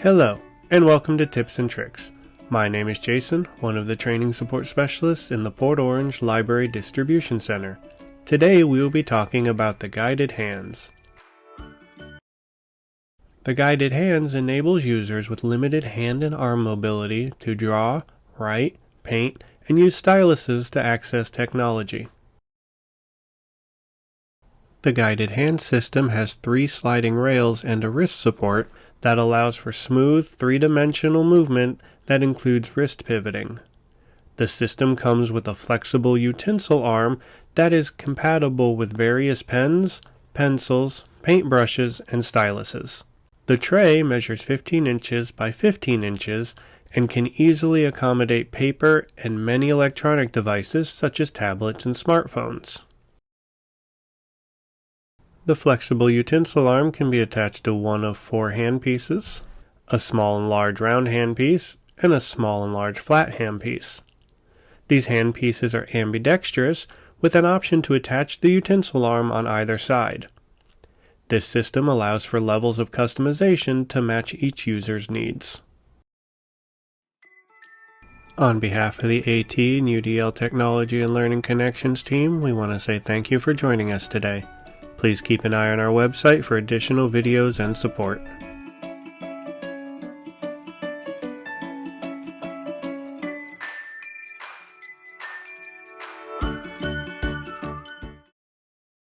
Hello, and welcome to Tips and Tricks. My name is Jason, one of the training support specialists in the Port Orange Library Distribution Center. Today we will be talking about the guided hands. The guided hands enables users with limited hand and arm mobility to draw, write, paint, and use styluses to access technology. The guided hand system has 3 sliding rails and a wrist support that allows for smooth, 3-dimensional movement that includes wrist pivoting. The system comes with a flexible utensil arm that is compatible with various pens, pencils, paintbrushes, and styluses. The tray measures 15 inches by 15 inches and can easily accommodate paper and many electronic devices such as tablets and smartphones. The flexible utensil arm can be attached to one of 4 handpieces, a small and large round handpiece, and a small and large flat handpiece. These handpieces are ambidextrous with an option to attach the utensil arm on either side. This system allows for levels of customization to match each user's needs. On behalf of the AT and UDL Technology and Learning Connections team, we want to say thank you for joining us today. Please keep an eye on our website for additional videos and support.